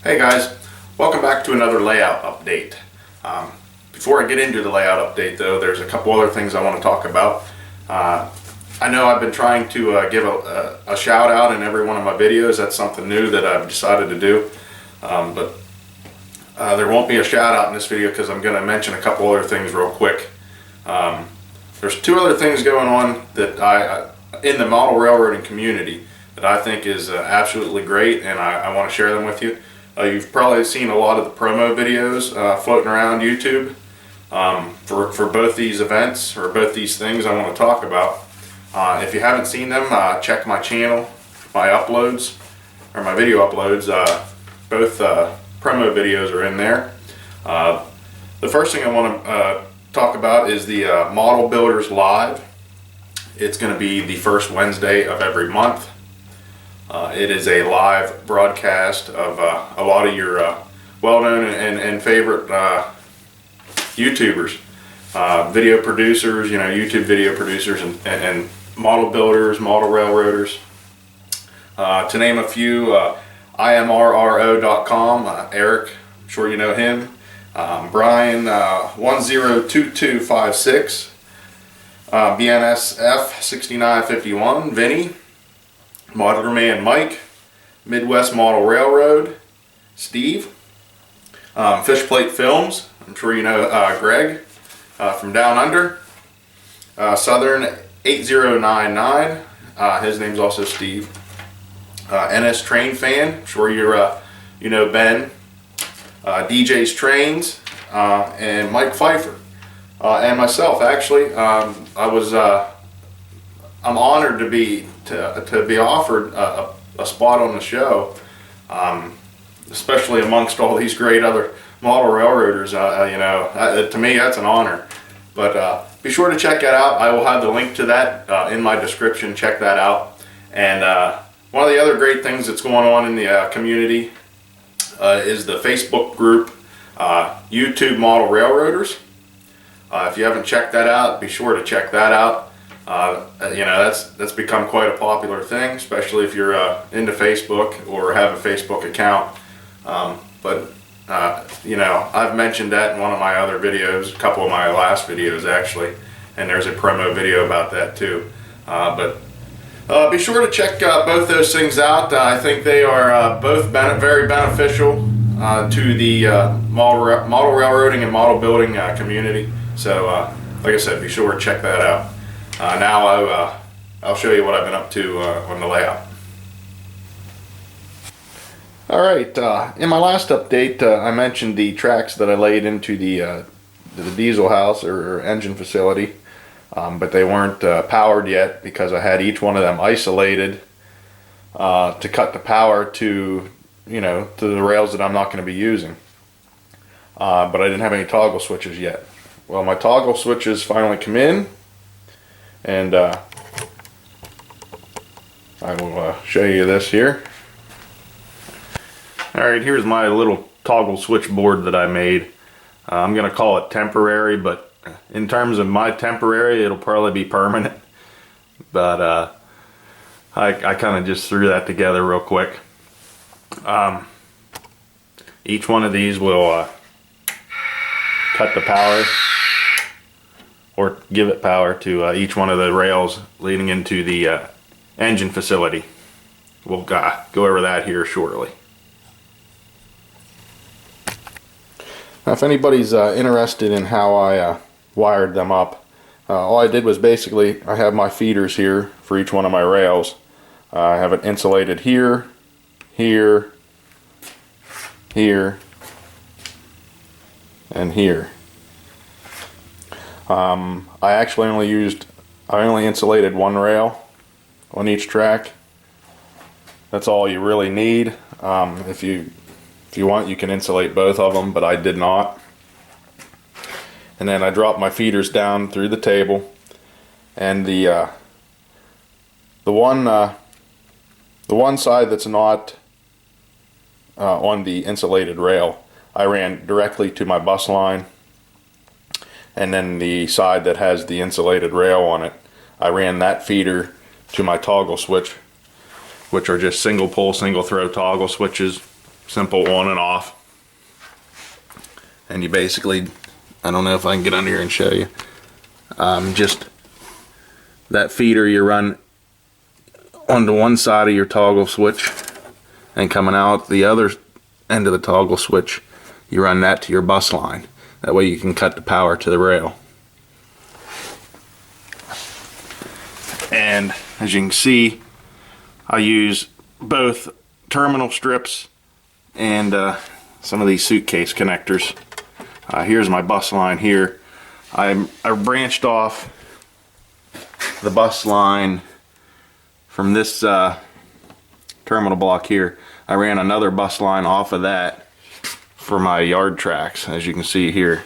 Hey guys, welcome back to another layout update. Before I get into the layout update though, there's a couple other things I want to talk about. I know I've been trying to give a shout out in every one of my videos. That's something new that I've decided to do. But there won't be a shout out in this video because I'm going to mention a couple other things real quick. There's two other things going on that in the model railroading community that I think is absolutely great, and I want to share them with you. You've probably seen a lot of the promo videos floating around YouTube for both these events, or both these things I want to talk about. If you haven't seen them, check my channel, my uploads, or my video uploads. Both promo videos are in there. The first thing I want to talk about is the Model Builders Live. It's going to be the first Wednesday of every month. It is a live broadcast of a lot of your well-known and favorite YouTubers, video producers, YouTube video producers, and model builders, model railroaders. To name a few, imrro.com, Eric, I'm sure you know him, Brian 102256, BNSF 6951, Vinny, Modeler Man Mike, Midwest Model Railroad, Steve, Fishplate Films, I'm sure you know Greg from Down Under, Southern 8099, his name's also Steve, NS Train Fan, I'm sure you know Ben, DJ's Trains, and Mike Pfeiffer, and myself. Actually, I'm honored to be offered a spot on the show, especially amongst all these great other model railroaders. To me that's an honor. But be sure to check that out. I will have the link to that in my description. Check that out. And one of the other great things that's going on in the community is the Facebook group, YouTube Model Railroaders. If you haven't checked that out, be sure to check that out. That's become quite a popular thing, especially if you're into Facebook or have a Facebook account. I've mentioned that in one of my other videos, a couple of my last videos actually, and there's a promo video about that too. Be sure to check both those things out. I think they are both very beneficial to the model railroading and model building community. So, like I said, be sure to check that out. Now I'll show you what I've been up to on the layout. Alright, in my last update I mentioned the tracks that I laid into the diesel house or engine facility, but they weren't powered yet because I had each one of them isolated to cut the power to the rails that I'm not going to be using. But I didn't have any toggle switches yet. Well, my toggle switches finally come in, and I will show you this here. Alright, here's my little toggle switchboard that I made. I'm going to call it temporary, but in terms of my temporary, it'll probably be permanent. But I kind of just threw that together real quick. Each one of these will cut the power, or give it power to each one of the rails leading into the engine facility. We'll go over that here shortly. Now, if anybody's interested in how I wired them up, all I did was basically, I have my feeders here for each one of my rails. I have it insulated here, here, here, and here. I only insulated one rail on each track. That's all you really need. If you want, you can insulate both of them, but I did not. And then I dropped my feeders down through the table, and the one side that's not on the insulated rail, I ran directly to my bus line. And then the side that has the insulated rail on it, I ran that feeder to my toggle switch, which are just single pole, single throw toggle switches. simple on and off. And you basically, I don't know if I can get under here and show you, just that feeder you run onto one side of your toggle switch, and coming out the other end of the toggle switch, you run that to your bus line. That way you can cut the power to the rail. And as you can see, I use both terminal strips and some of these suitcase connectors. Here's my bus line here. I branched off the bus line from this terminal block here. I ran another bus line off of that for my yard tracks, as you can see here.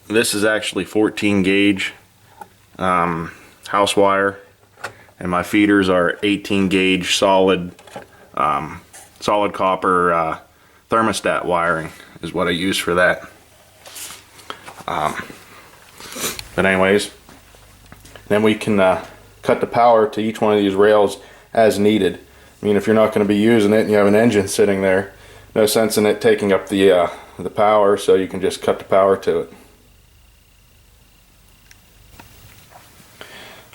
This is actually 14 gauge house wire, and my feeders are 18 gauge solid copper thermostat wiring is what I use for that. But anyways, then we can cut the power to each one of these rails as needed. I mean, if you're not going to be using it and you have an engine sitting there, no sense in it taking up the power, so you can just cut the power to it.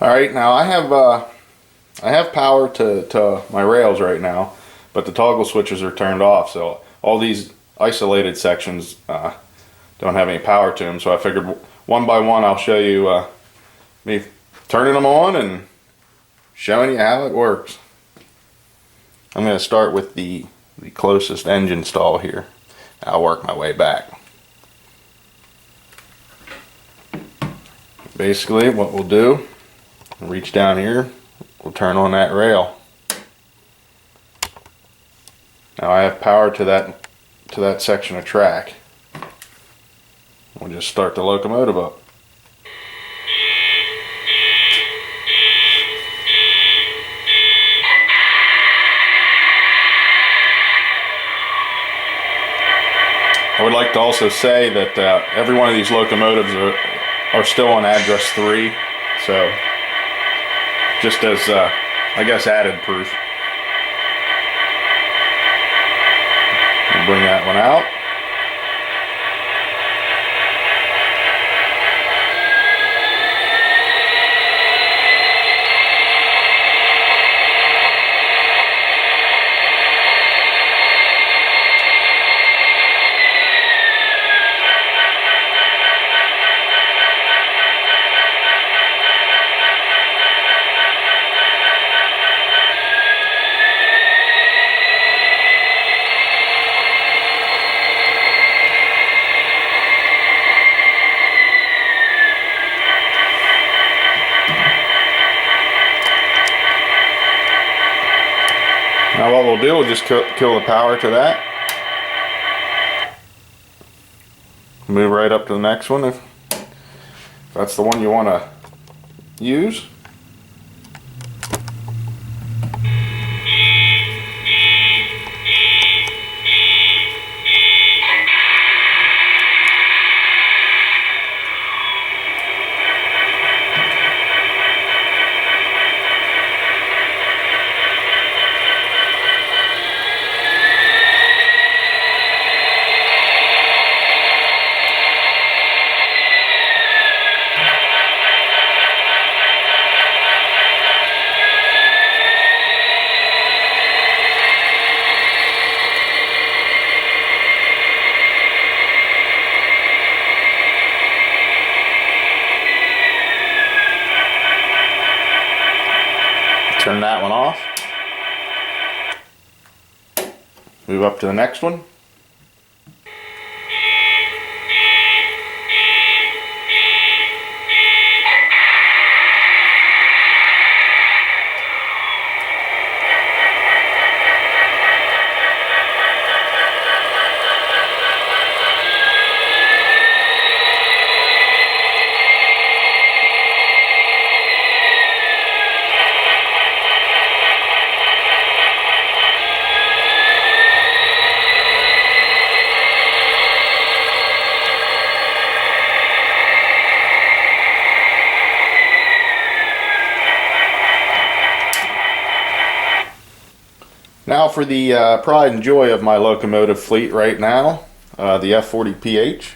Alright, now I have power to my rails right now, but the toggle switches are turned off, so all these isolated sections don't have any power to them. So I figured one by one I'll show you me turning them on and showing you how it works. I'm going to start with the closest engine stall here. I'll work my way back. Basically what we'll do, reach down here, we'll turn on that rail. Now I have power to that section of track. We'll just start the locomotive up. I would like to also say that every one of these locomotives are still on address 3, so just as I guess added proof. We'll bring that one out. Now what we'll do, we'll just kill the power to that. Move right up to the next one if that's the one you want to use. Turn that one off. Move up to the next one. Now for the pride and joy of my locomotive fleet right now, the F40PH.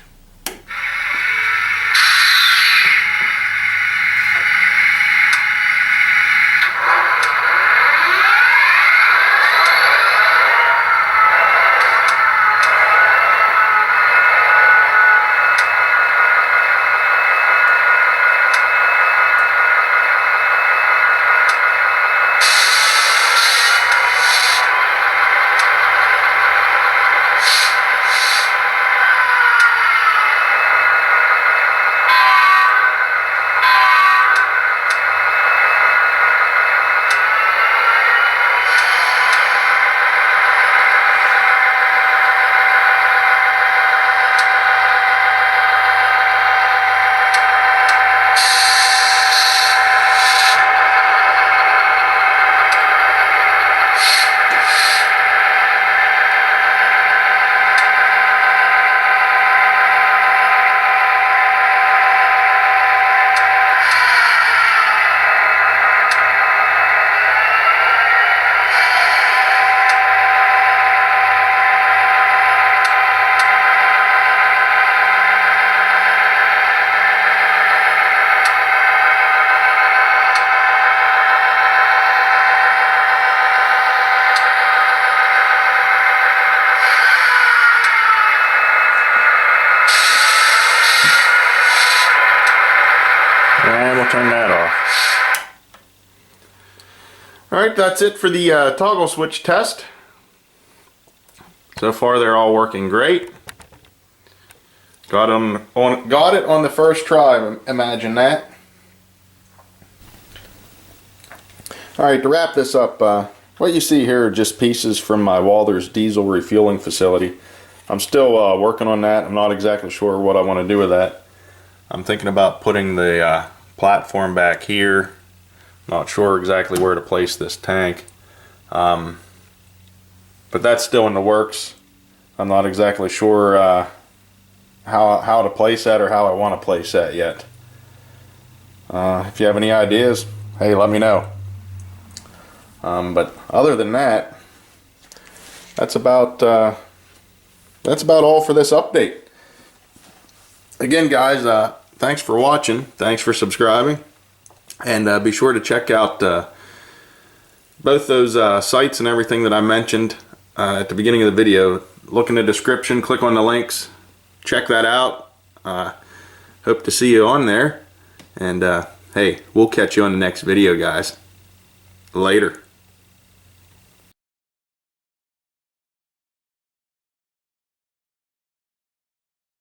And we'll turn that off. Alright, that's it for the toggle switch test. So far they're all working great. Got it on the first try, imagine that. Alright, to wrap this up, what you see here are just pieces from my Walthers diesel refueling facility. I'm still working on that. I'm not exactly sure what I want to do with that. I'm thinking about putting the platform back here. Not sure exactly where to place this tank. But that's still in the works. I'm not exactly sure how to place that or how I want to place that yet. If you have any ideas, hey, let me know. But other than that, that's about all for this update. Again, guys, thanks for watching. Thanks for subscribing. And be sure to check out both those sites and everything that I mentioned at the beginning of the video. Look in the description, click on the links, check that out. Hope to see you on there. And hey, we'll catch you on the next video, guys. Later.